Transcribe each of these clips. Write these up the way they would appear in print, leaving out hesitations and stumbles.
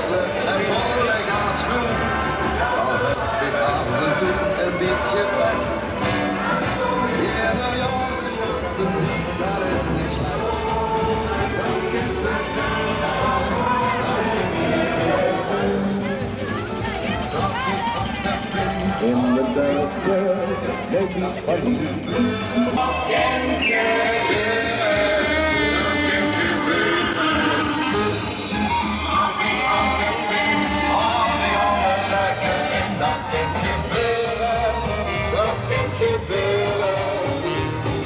spelen en vallen gaat goed. Al heb ik af en toe een beetje pijn. Ja, nou ja, de grootste diep, daar is niks slecht. In de bergen, net iets van hier.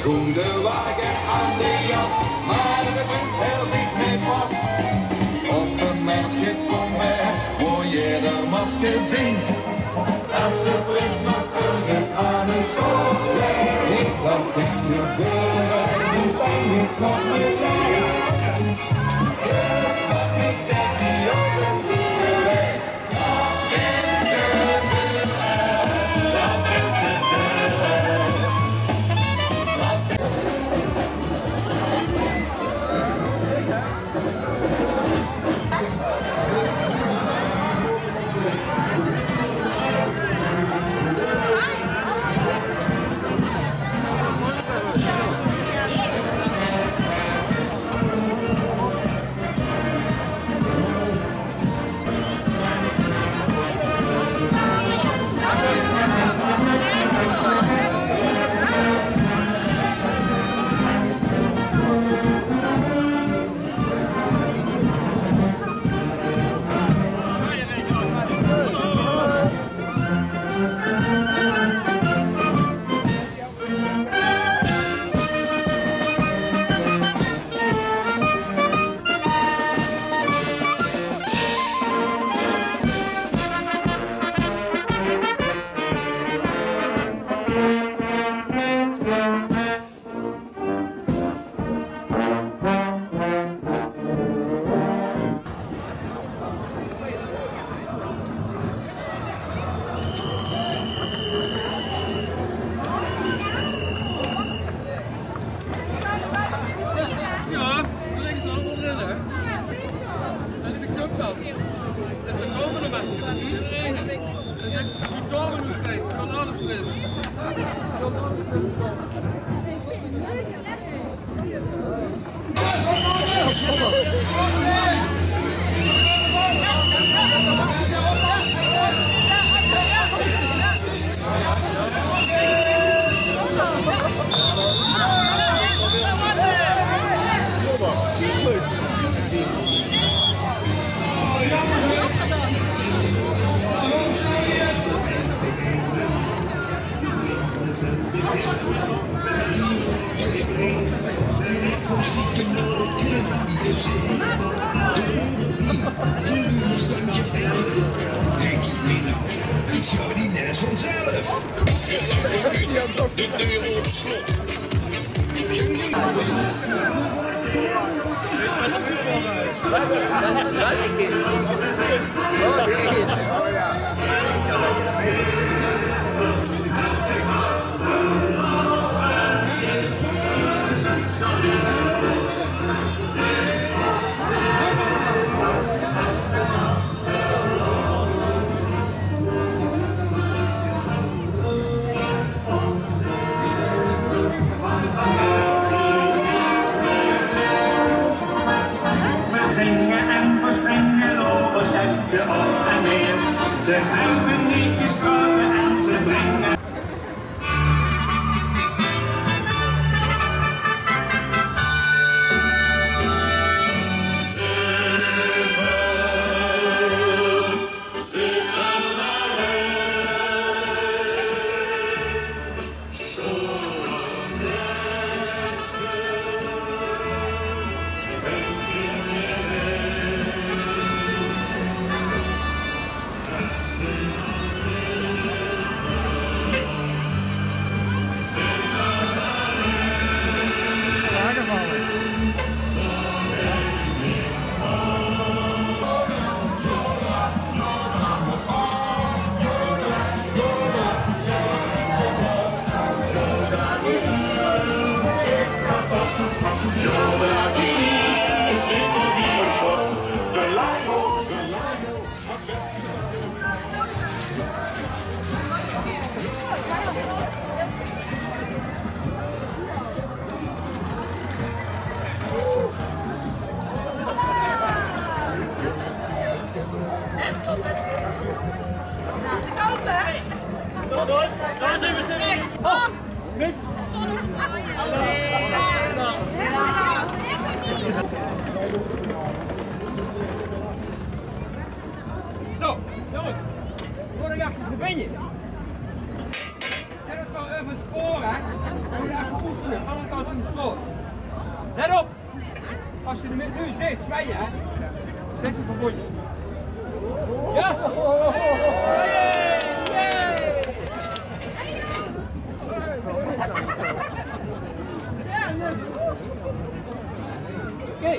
Kom de wagen aan de jas, maar de prins houdt zich niet vast. Op een maatje kom weg, hoor je de masker zien. Als de prins nog ergens aan de school blijft, ik dat ik gebeuren, die pijn is nog niet blij. Dus mag ik denk die op zijn zieke weg. Dat is gebeuren, dat is gebeuren. De deur op slot. Zingen en verspringen over stedje op en neer. De geheimen niet gesproken en ze brengen. ben je? Zet het wel even het spoor, hè? Dan moet je even oefenen, aan de andere kant van de sloot. Let op! Als je er nu zit, zwaaien, hè? Zet je verbondje. Ja? Oké.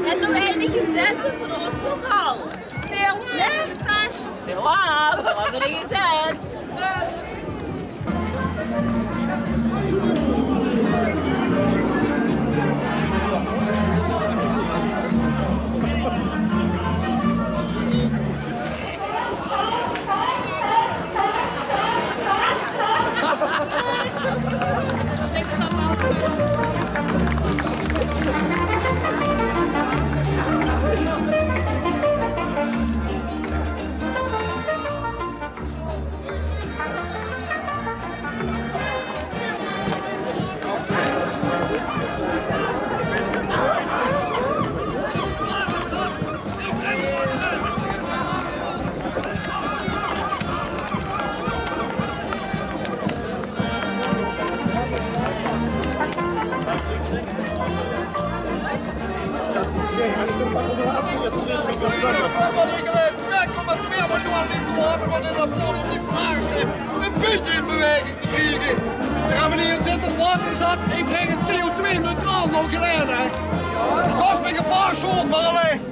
En nog enige zetten voor de optoegal. Veel lichters. Veel aan, veel hebben we gezet. Een beetje in beweging te krijgen. Ze gaan meneer zitten, water zat, ik breng het CO2-neutraal nog gedaan, hè. Het kost me een paar zo'n, maar alleen.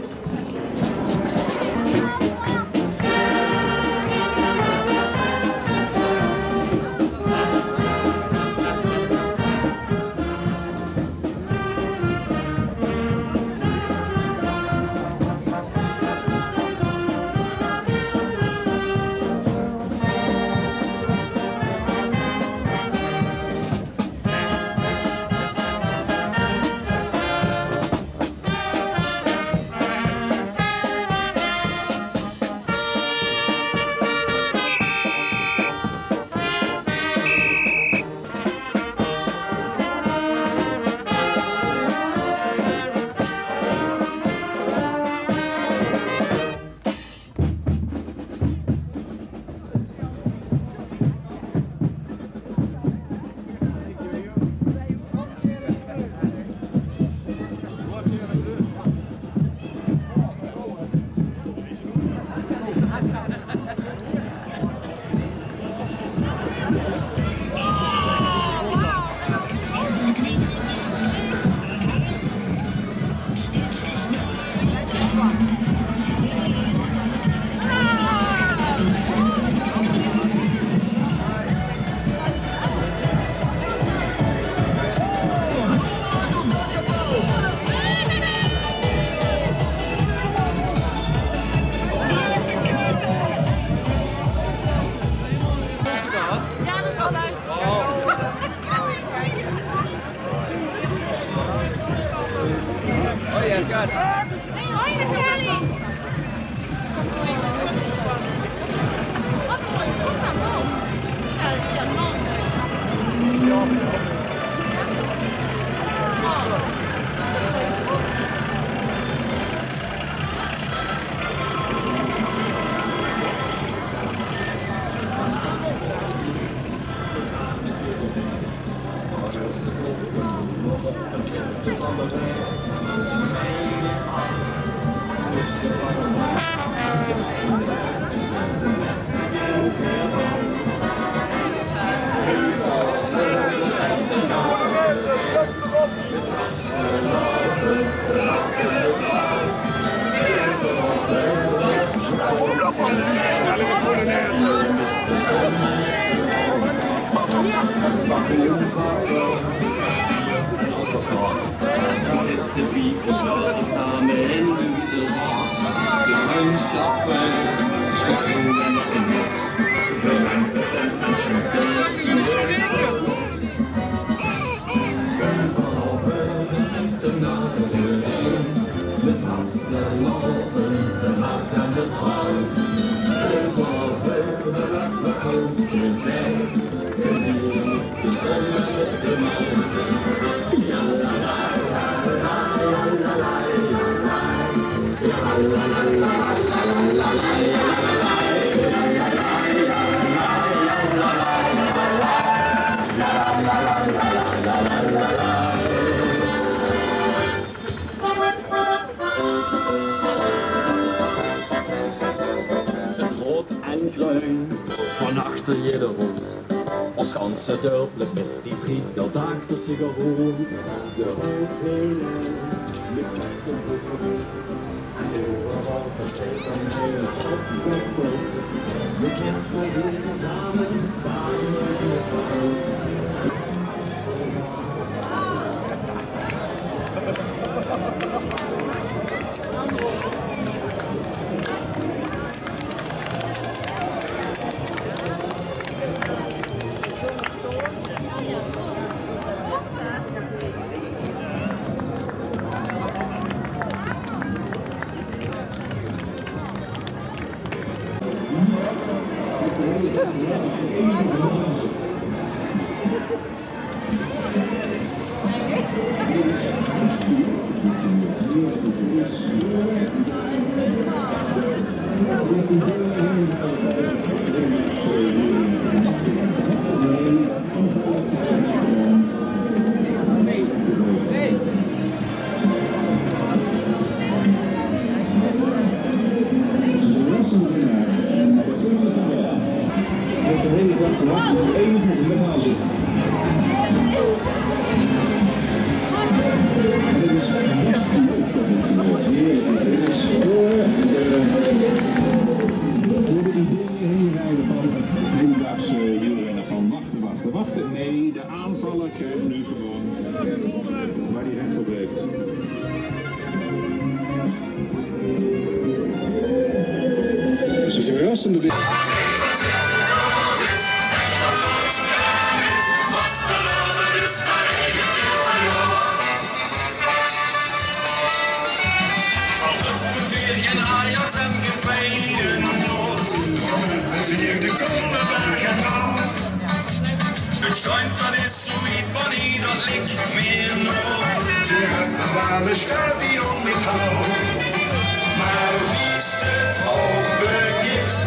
Oh ja, schat. Hey, hoi Natalie. Kom maar op. Ja, man. Van achter je de hond, als ganse dorp met die vriend dat achter zich gewoon. De hoofdhelen, met de voeten, en overal vergeten mee op de grond. We kennen samen, wachten. Nee, de aanvaller krijgt nu gewoon waar hij recht op heeft. Dus een verrassende beweging. Dat is zoiets van ieder lik meer nood. Ze hebben wel een stadion met hout. Maar wie het ook begibt,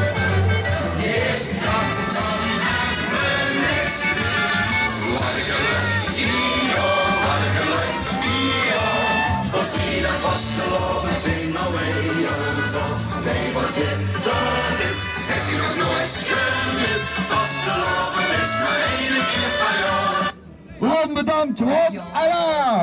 is dat dan even niks. Wat een geluk, wat een geluk, als die daar vast te lopen zijn, nou weet toch. Nee, wat zit dat is, heeft hij nog nooit gemist. Vast te lopen is maar één keer per jaar. Ron, bedankt, Ron, Allah!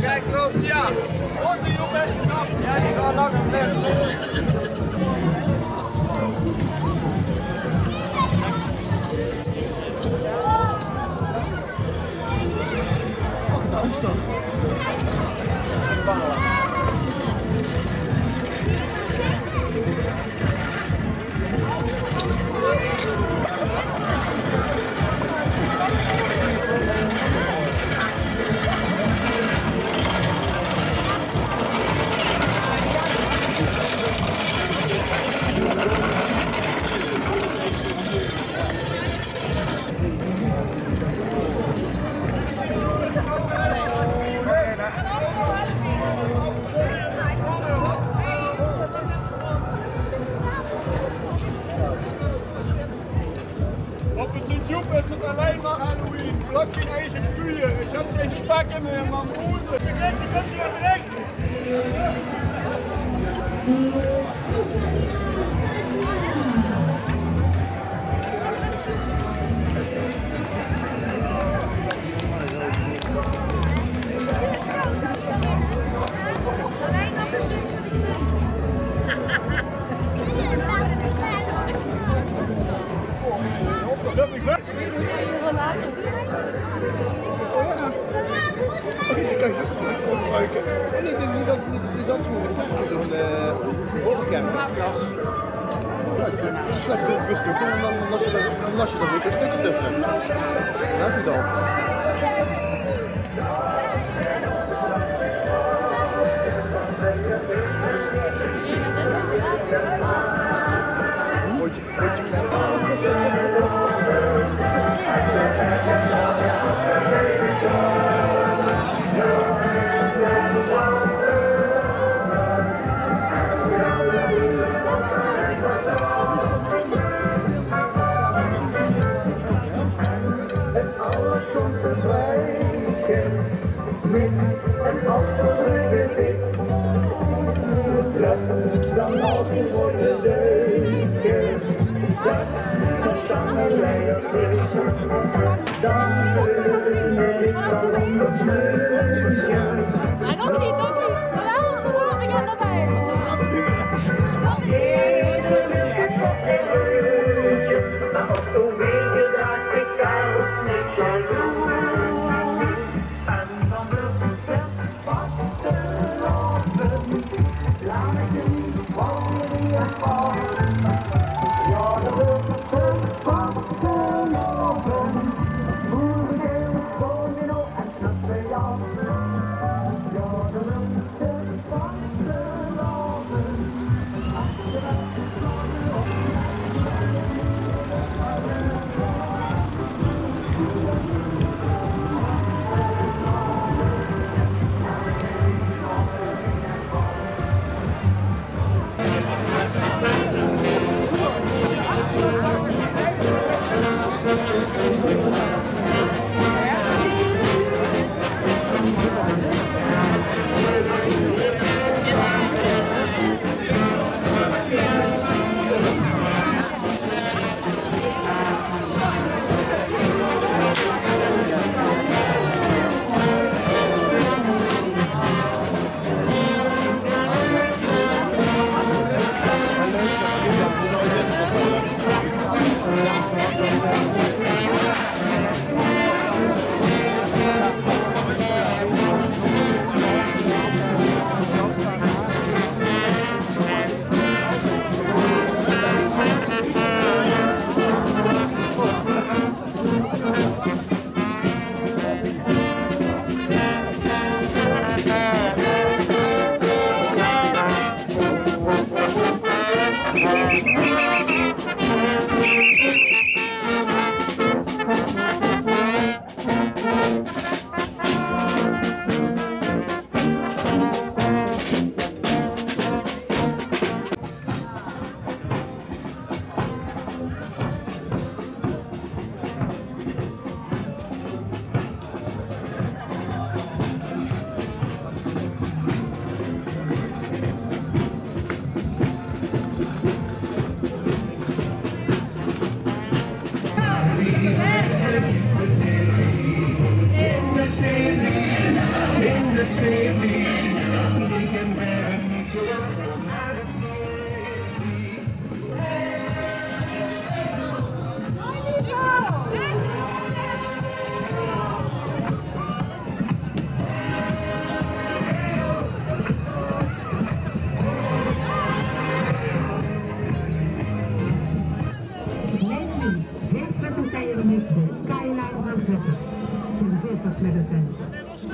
Kijk, loopt ja. Ons die op best knap. Ja, die gaat lang en Joep is het alleen maar Halloween. Plak je eigen kuien. Ik heb geen spakken meer, man. Roze. Ik weet niet wat je gaat drinken. Niet dat soort takjes van de bovenkant. Slap je een stukje en dan las je er weer een stukje tussen. Dat heb je dan.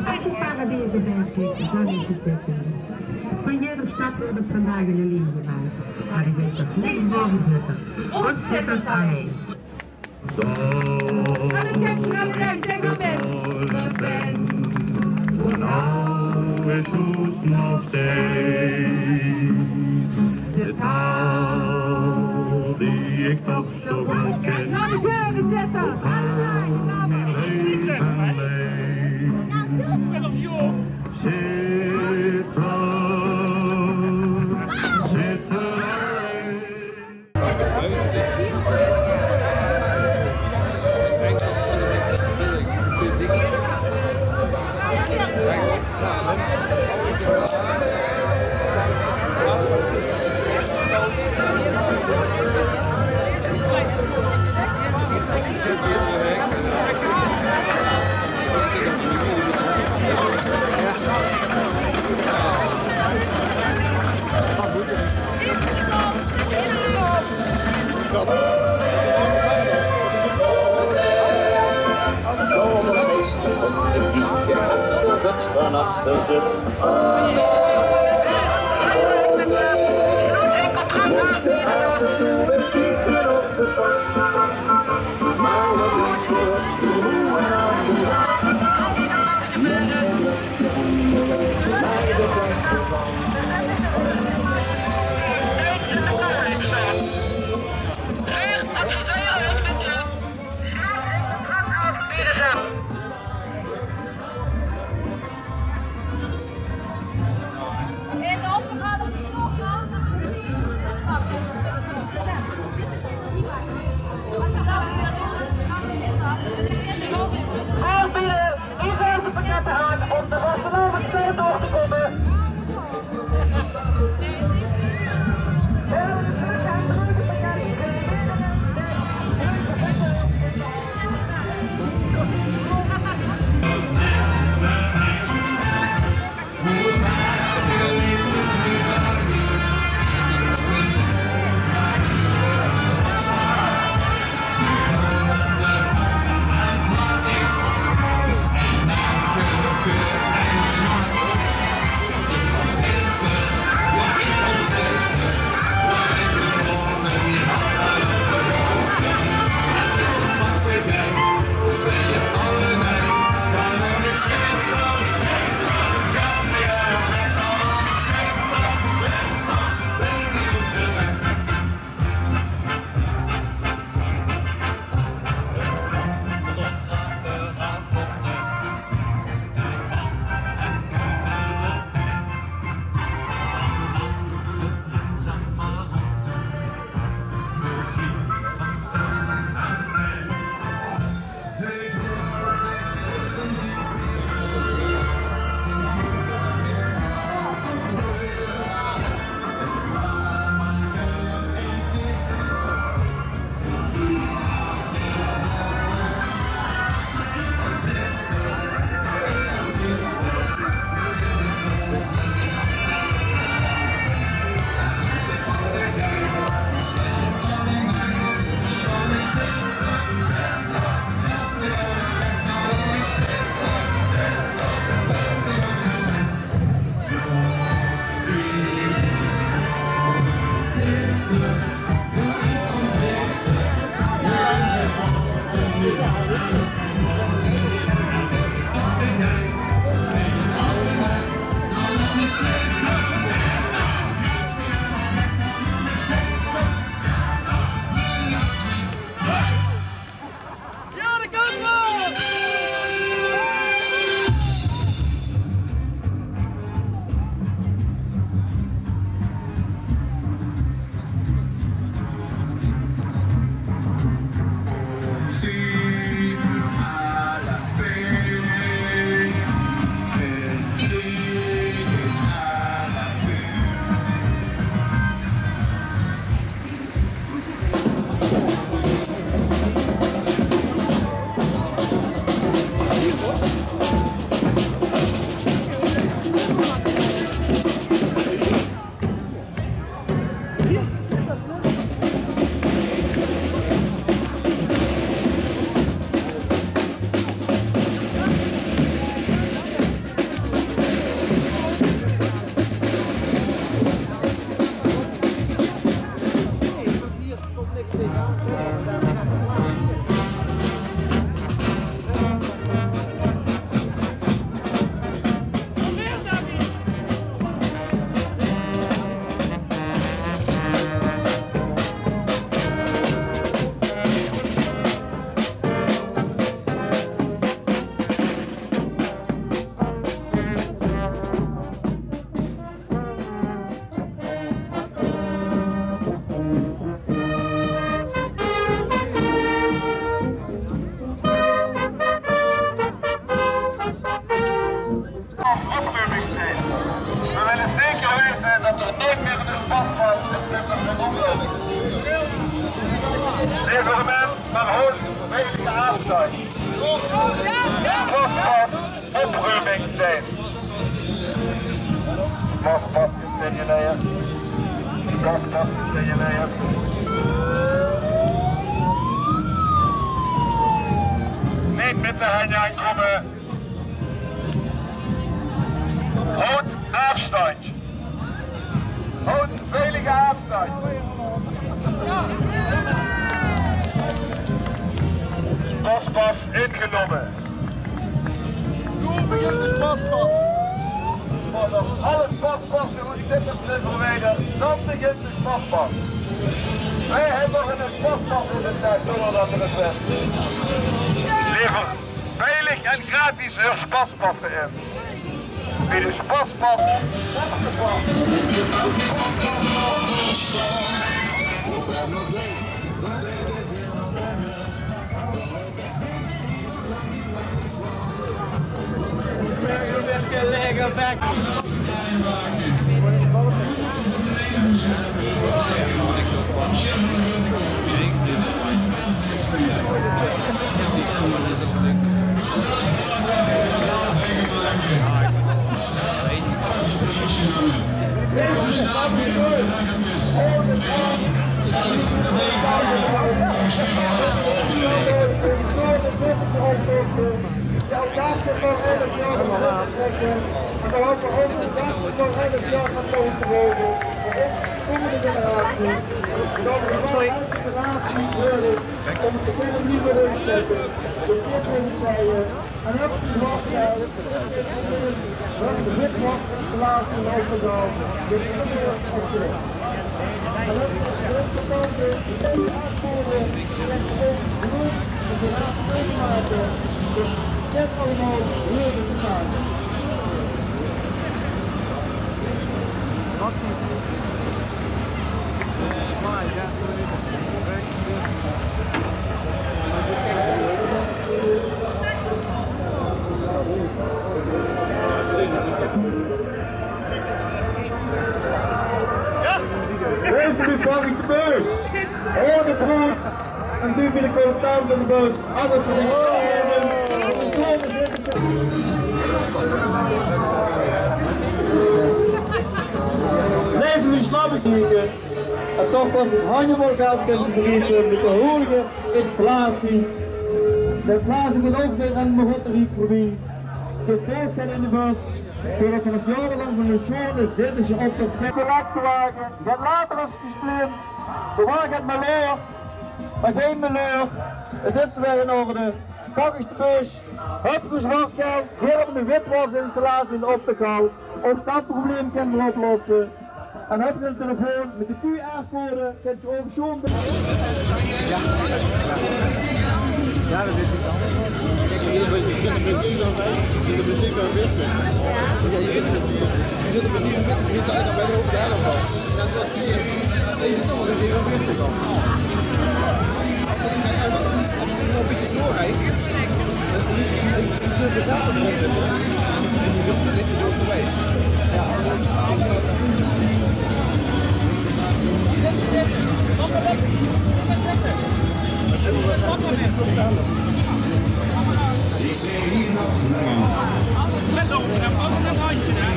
Als je Paradiso bijkijkt, dan is het dit. Van jullie stad wordt het vandaag in de linie gemaakt. Maar ik weet toch niks boven zitten. Ontzettend alleen. Kan ik het nou blij zijn, Ben? Voor nou is Soes nog steeds de taal die die ik toch zo wel ken. Naar de deuren zetten! Mijn leven leed. Zit van achter zit. Moesten af en toe beskieten op de pas. Maar wat ik voor hoe en aan de was. Mij de beste van. hoort veilige afstand. Bospas, opruimingsteam. Bospas gesignaleerd. Bospas gesignaleerd. Niet met de handen aankomen. Houd afstand. Houd veilige afstand. Bospas ingenomen. Toen begint de paspas. Als alles paspassen goed zitten verwijderen, dan begint de paspas. Wij hebben een paspas in de tijd, zonder dat we het weten. Liever veilig en gratis uw paspassen in. Wie dus paspas Lekker back. Sorry. Mensen, nu pak ik de bus. Hoor het goed. En nu ben ik ook thuis aan de bus. Alles voor Leven nu snap ik niet. En toch was het handjevol geld kunnen vergeten met de hoge inflatie. De inflatie gaat ook weer aan mijn hotteriek voorbij. Je steekt het in de bus. Zodat we nog jarenlang van de zone zitten ze op de wagen. Gaat later als het gespeeld. De wagen gaat maar leeg. Maar geen meleur. Het is weer in orde. Pak eens de bus. Heb je zwart geld. Hier op de witwasinstallatie op de kou. Ook dat probleem kunnen we oplossen. En heb je een telefoon met de QR-code, kunt je ook zo'n... Ja, dat is het dan. Je zit op een muziek aan weg. Ja, je zit op een muziek aan bij de hoofd daar nog van. Ja, dat is hier. Je zit nog een keer op weg dan. Als je nog een beetje doorrijdt, dan is het de zaal nog op. En je wilt het even zo voorbij. Ja, Ik zie hier nog Let op, dan pas een handje daar.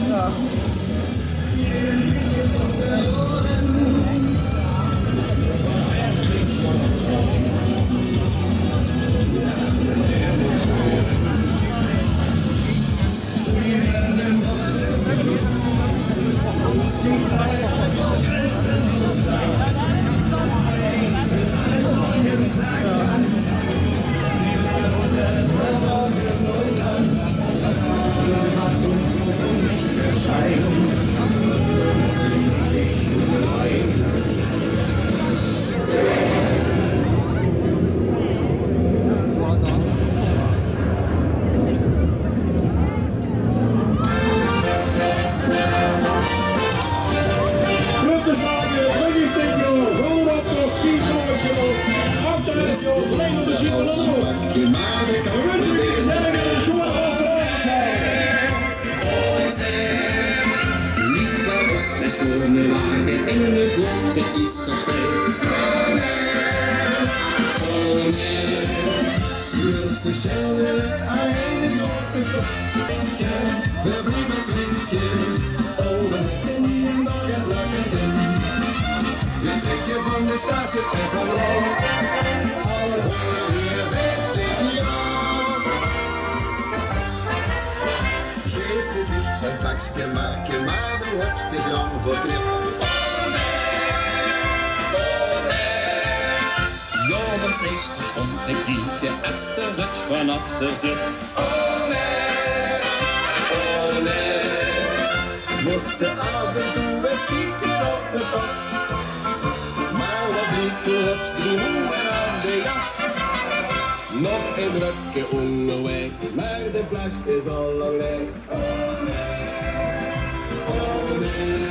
Ja. Maar de kampioen zijn een soort van zo'n wagen in de grote is gestegen. Eerste schellen aan een grote kop. Verblijven drinken, over in dag en lekker in. Vertrekje van de statie is al lang, al 150 jaar. Geest het dicht een pakje maken, maar de hoogste gram voor knip. Johan Steester stond te kijken als de ruts van achter zit. Oh nee, oh nee. Moest de af en toe eens kijken of het was. Maar wat bleek de hops 3 hoeven aan de jas. Nog een drukke onderweg, maar de fles is al lang leeg. Oh nee, oh nee.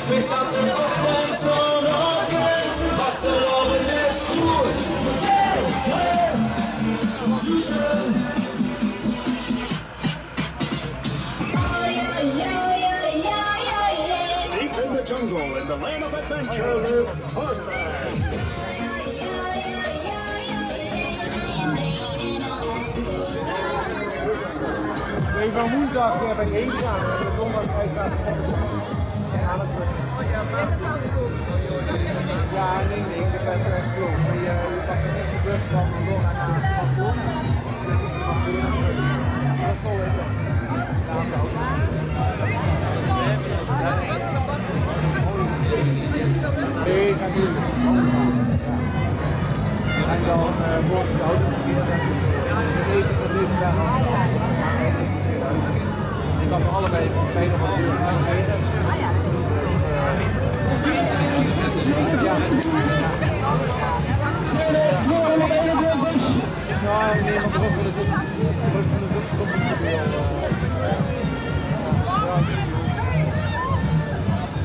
We zaten op en zo'n orkest, was er op een lesvoer. Deep in the jungle, in the land of adventure, lives Tarzan. We van woensdag bij één gaan, we hebben de donderdag uiteraard aan het bus. Ja, nee, dat is echt klopt. Je pakt echt de bus van door naar Kaapstad. Dat is vol lekker. Nee, zijn jullie. En dan voor het auto ze eten voor 7 dagen. Ik kan er allebei bijna nog een uur aan leren. Ja, nee, want de rest van de zin.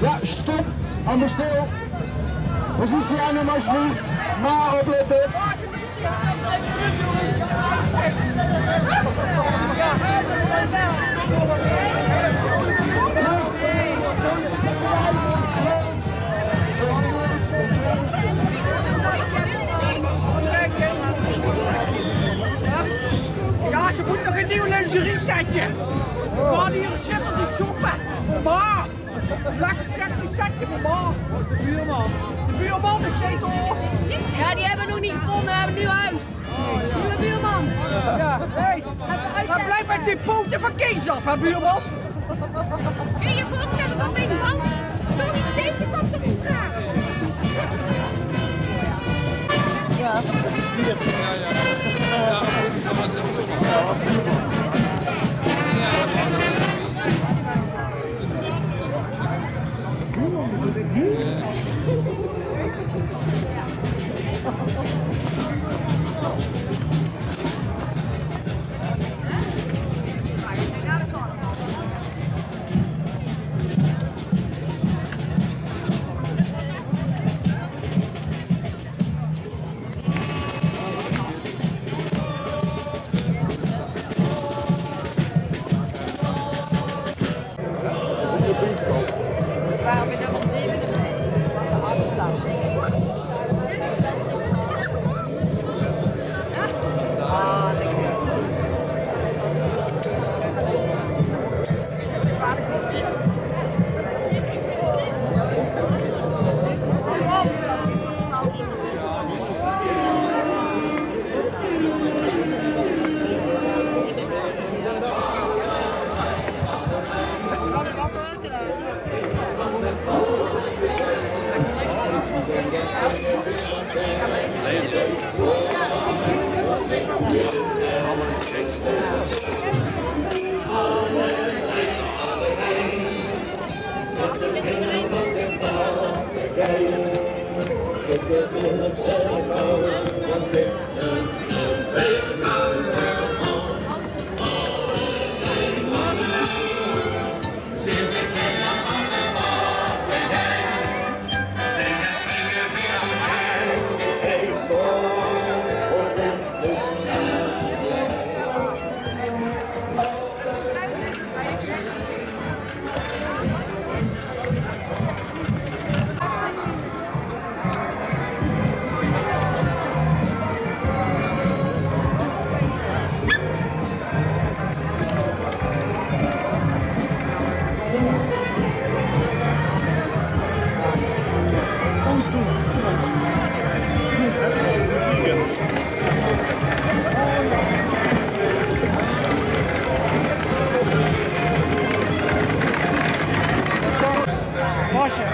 Ja, stop. Handen stil. Positie aan alsjeblieft. Maar opletten. Ja, ze moet nog een nieuw lingerie setje. We gaan hier zitten te shoppen. Voor ma. Lekker sexy setje voor ma. De buurman. De buurman is steeds op. Ja, die hebben we nog niet gevonden, we hebben een nieuw huis. Nieuwe buurman. Ja, hé. Maar blijf met die poten van Kees af, hè buurman. Kun je je voorstellen dat mijn man zoiets tegenkomt op de straat? Ja.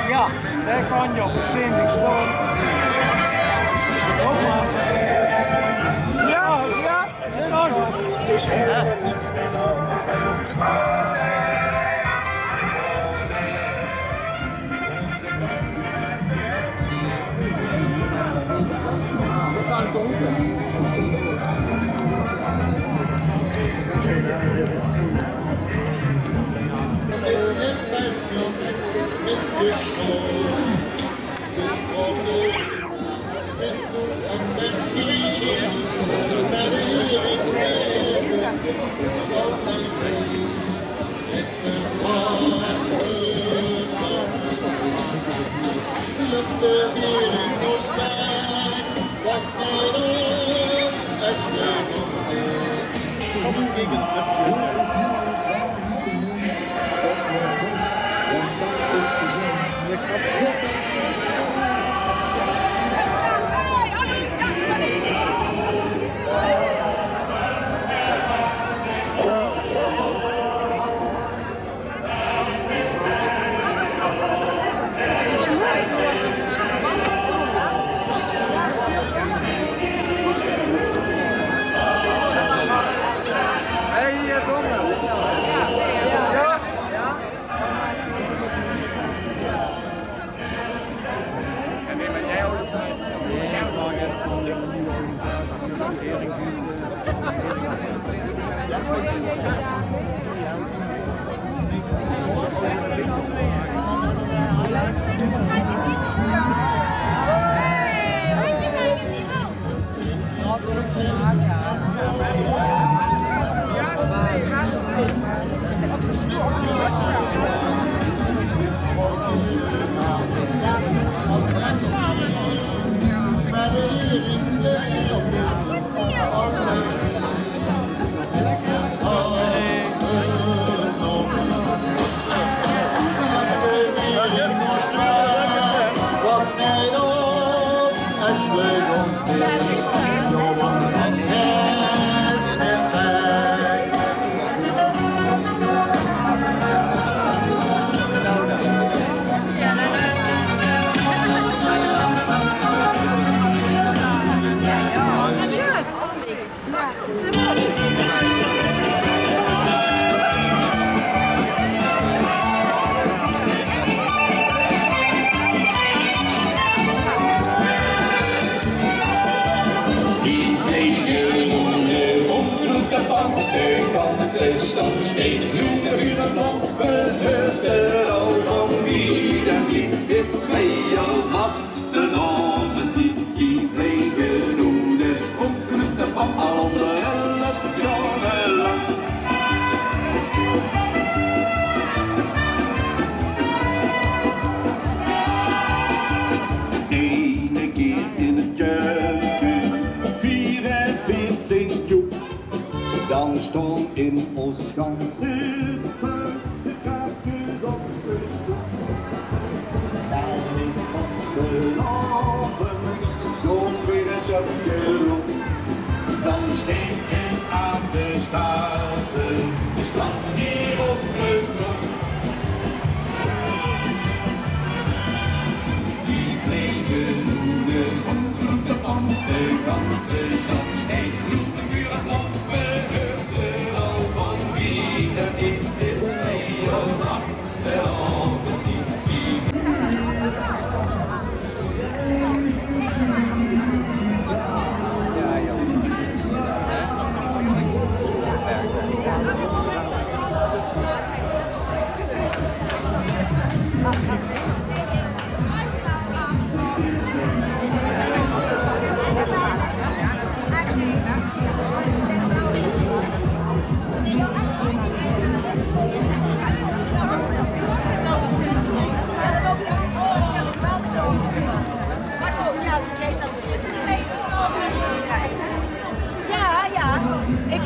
Ja, daar kan je op de zin staan. Ook maar. Ja, ja, dat is het. We gaan kopen. Stad steht nur für ein Lampen, hört der auch von wieder sie, ist mehr was der Name sie, die pflegen nun der Funken der Band, al onder 11 Jahre lang. Ene keer in het kerkje, 44 jaar. Dan stond in ons ganse de kaartjes op de stoep. En ik vastelavond nog weer een zakje roep. Dan steekt eens aan de straßen, de stad hier op de kop. Die vliegen nu de ganse stad steekt groen vuur en vlam.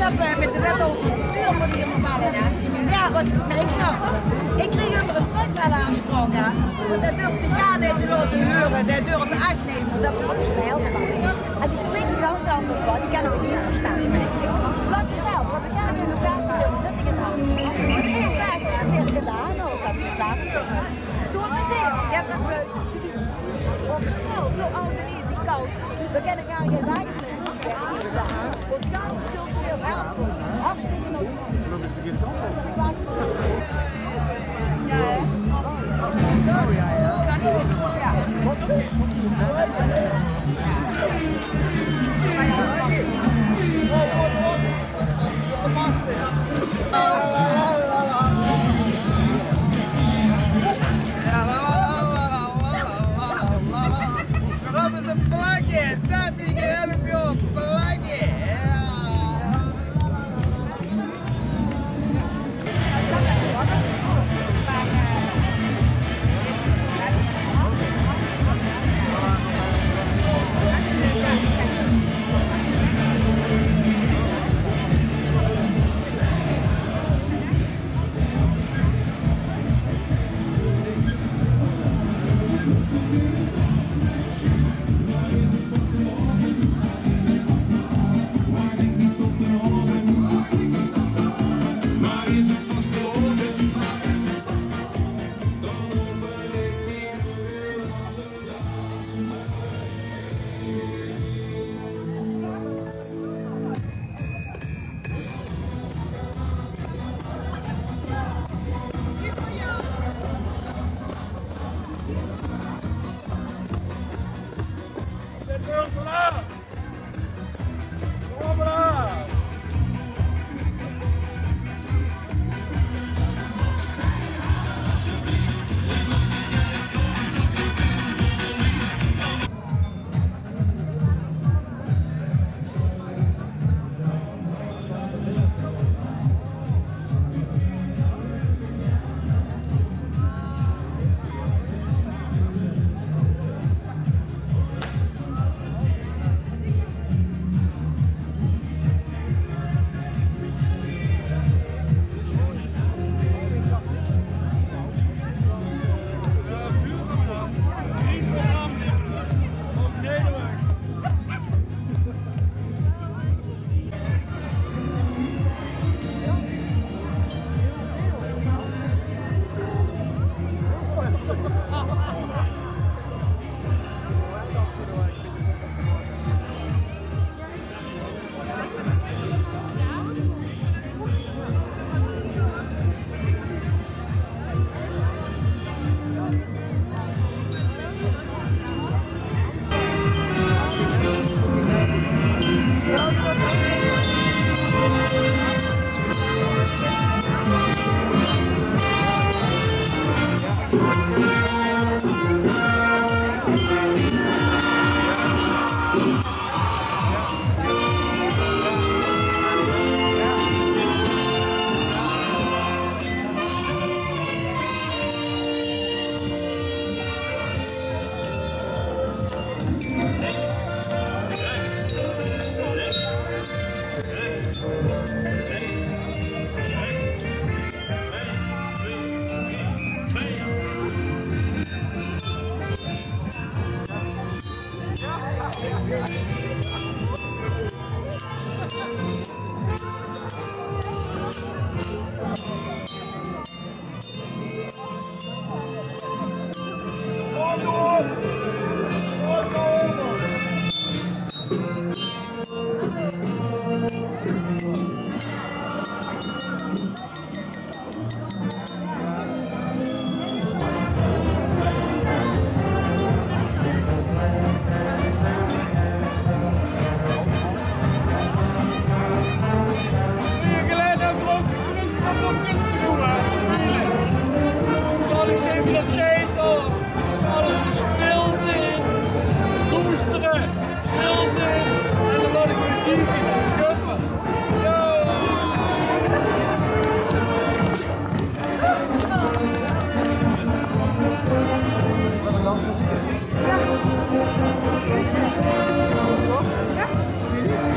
heb met de wet over cultuur moet ik helemaal bellen. Hè. Ja, want ik kreeg over een truck wel aangesproken. Want dat durft zich ja niet te laten huren, dat durft echt niet, want dat wordt niet bij helemaal. En die spreekt ganz anders, want die kan ook niet verstaan. Wat jezelf, wat ik aan in de beste wil, zit ik in de hand. Als je moet eerst extra weer gedaan, of dat is daar, dat is het. Doe het eens even, ik heb dat zo oud en is ik koud, dan kan ik aan geen wijs meer. Dus dat is cultureel erfgoed, hartstikke nodig. Ja, hè? Oh, ja, ja. Dat is een plakje, dat is een helft plakje.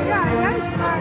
Ja, juist maar.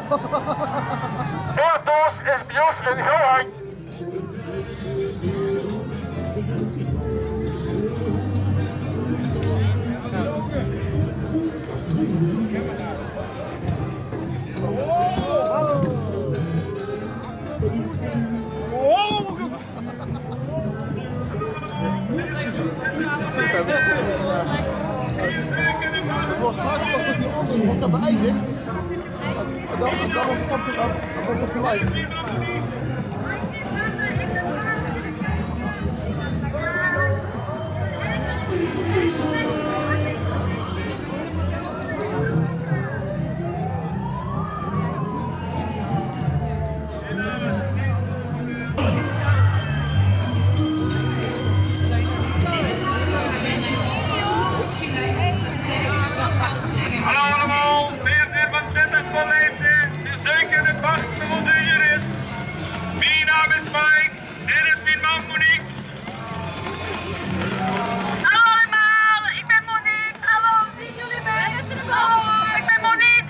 Porto's is Bios en Johan. Het was straks nog dat die andere op dat beëindigt. En dan wordt het gelijk. Hallo allemaal, 24 van leeftijd, de zeker de wachtste wat hier is. Mijn naam is Mike, dit is mijn man Monique. Hallo allemaal, ik ben Monique. Hallo, zien jullie mij? Hallo, ik ben Monique.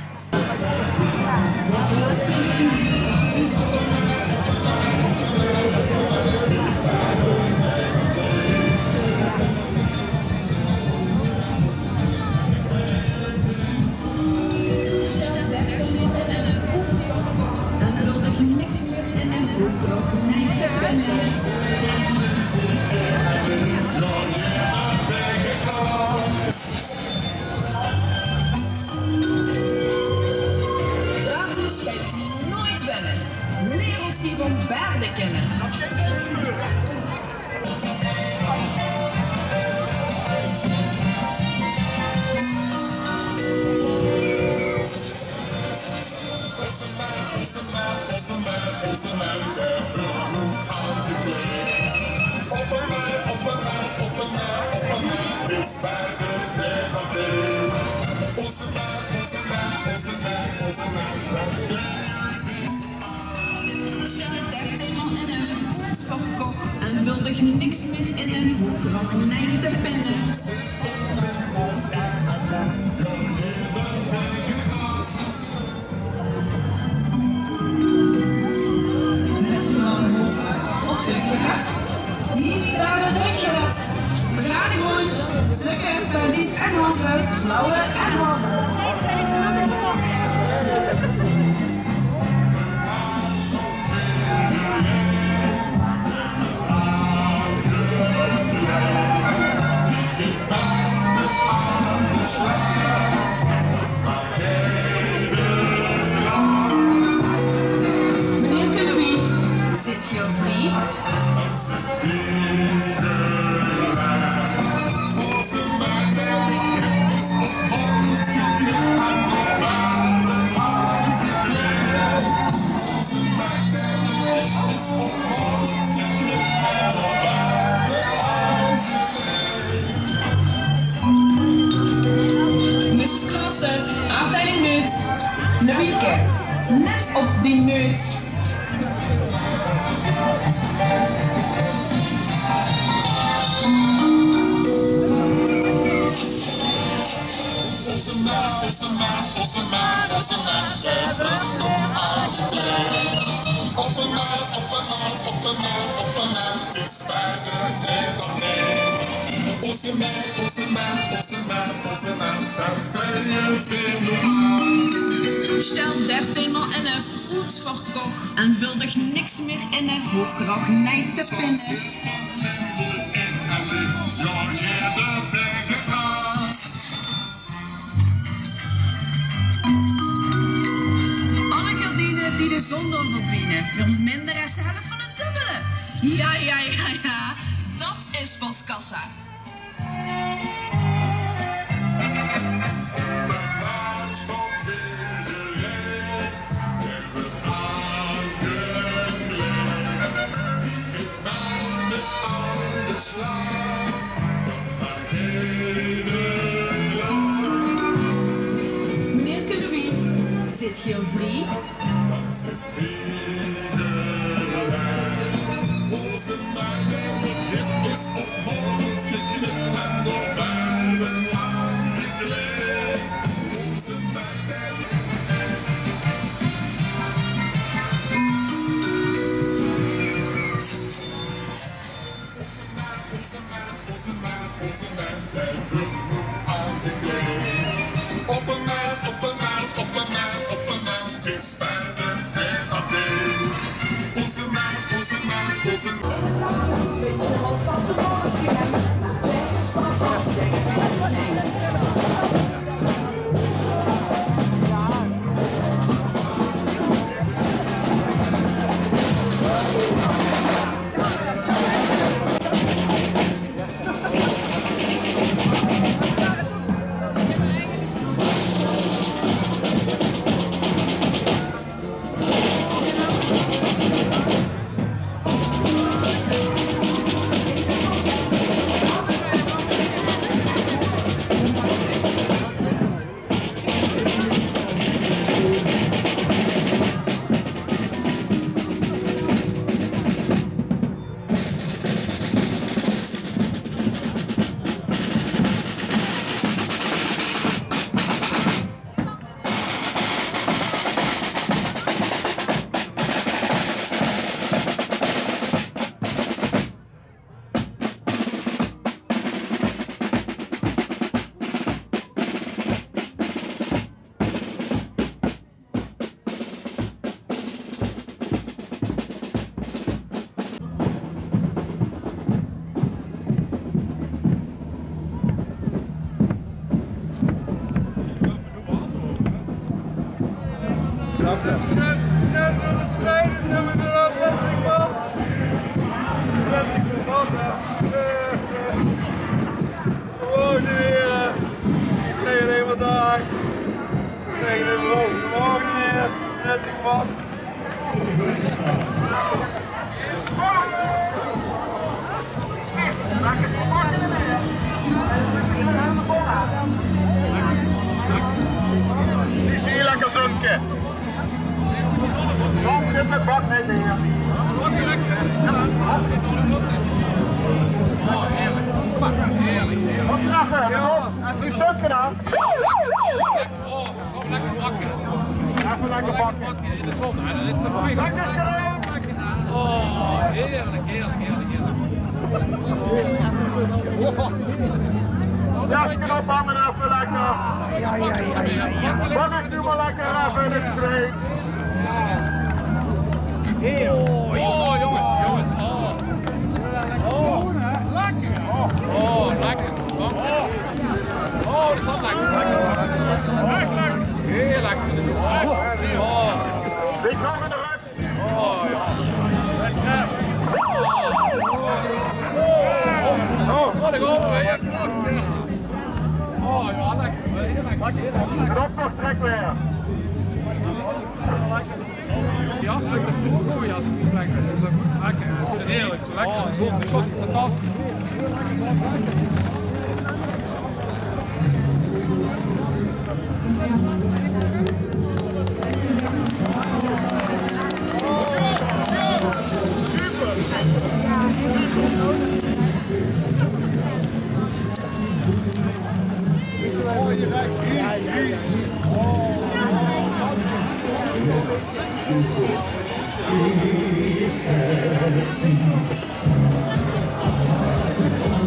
Gratis schijnt die nooit wennen. Leer ons die van Baarden kennen. En wilde je niks meer in en hoef gewoon niet te pennen. Met je lang hopen of stukje hart. Hier, daar, een rondje dat. Begradiging, stukken, paddies en wassen, blauwe en wassen. Meneer Kulowie, zit je op wie? Mrs. Klaassen, afdeling neut. Louieke, let op die neut. Toestel 13 maal 11, goed verkocht. En vuldig niks meer in de hoef, graag niet te pinnen. Alle gardinen die de zon door verdwijnen, veel minder is de helft van het dubbele. Ja, dat is pas kassa. Meneer Kulowie, zit hier vrij? onze man, zijn brug goed aangekleed. Op een maand, op een maand, op een maand, op een maand is paarden en adee. Onze man, onze man, onze man. Vind je ons vast een morgenschijn, maar weg is van vast, zeggen wij van één. Jasje ophangen even lekker. Pak ik nu maar lekker even in het zweet. Oh jongens. Oh, lekker. Oh, lekker. Oh, dat is wel lekker. Heel lekker. Oh. Ik ga met de rest. Oh, ja. Oh, daar gaan we. Oh, ja, lekker. Erop nog trek weer. Ja, is lekker stoel, hoor. Ja, is goed lekker. Dat is ook lekker. Heerlijk, zo lekker. De zon is fantastisch. Ja.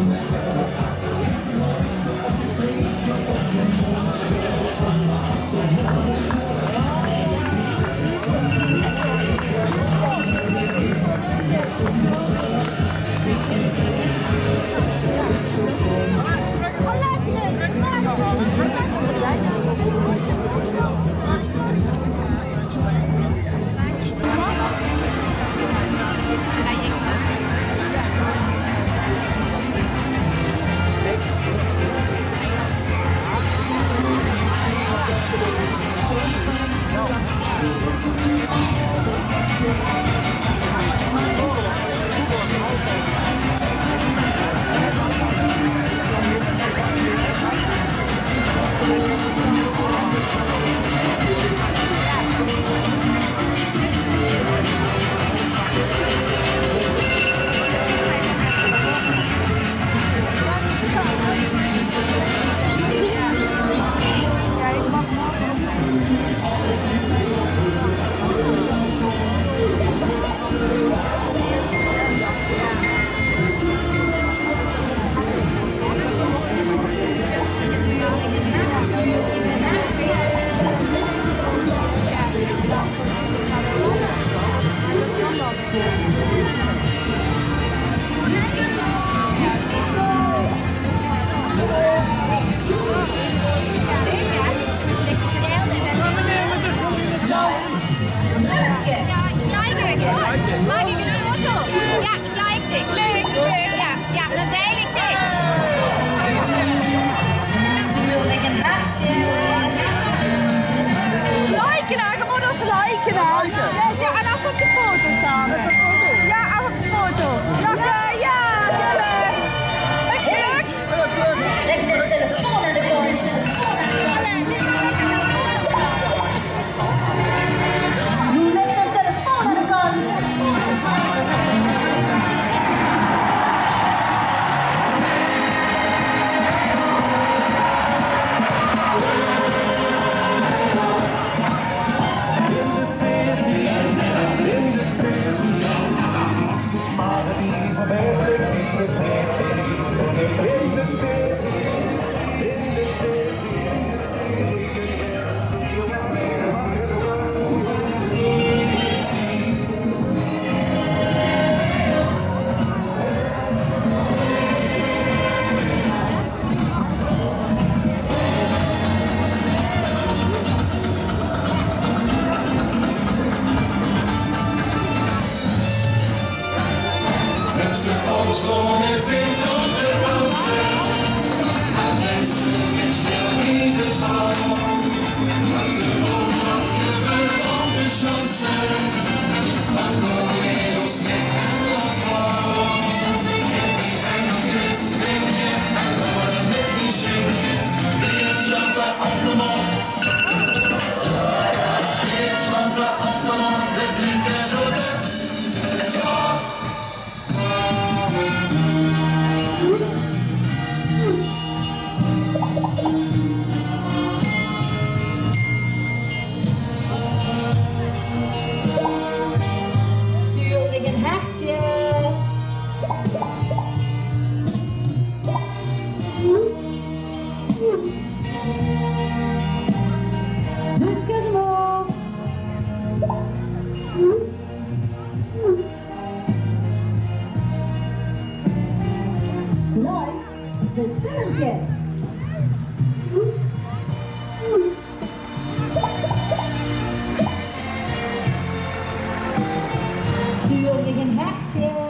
het filmpje. Stuur me een hertje.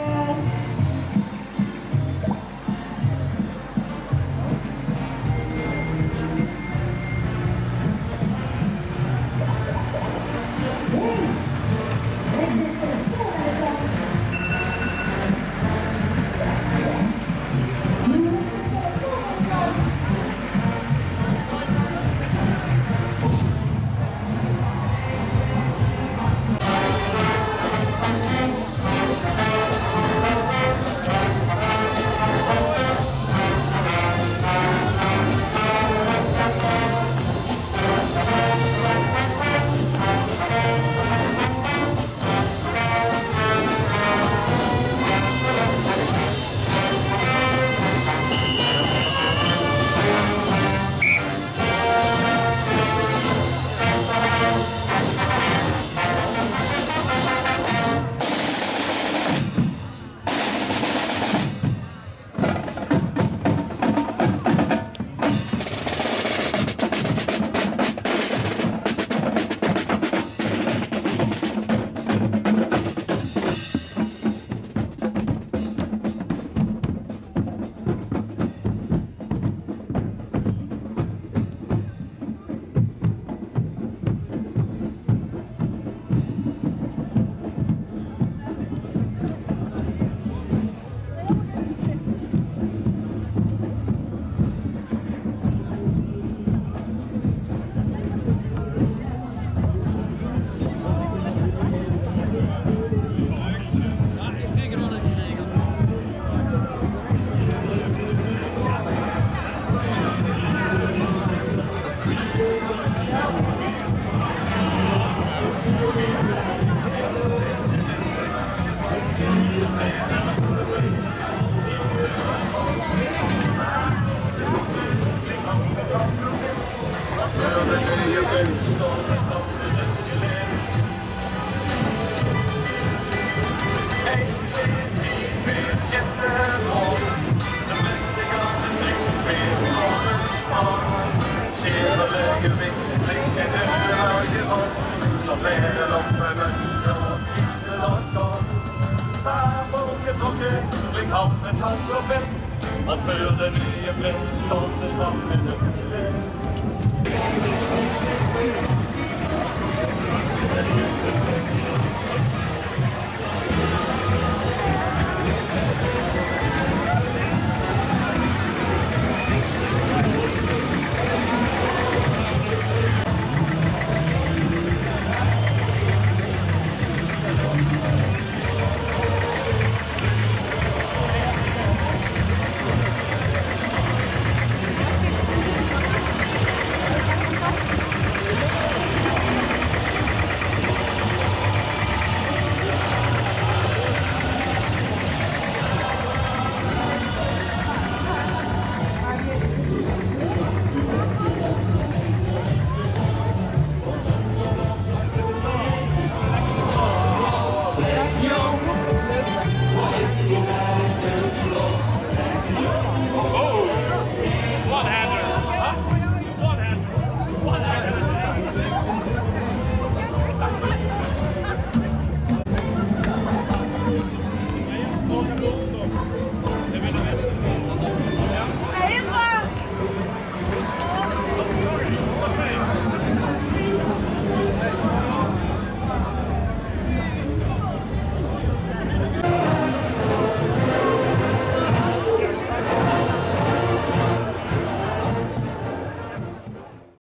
Och för den nya präst låter stammen upp.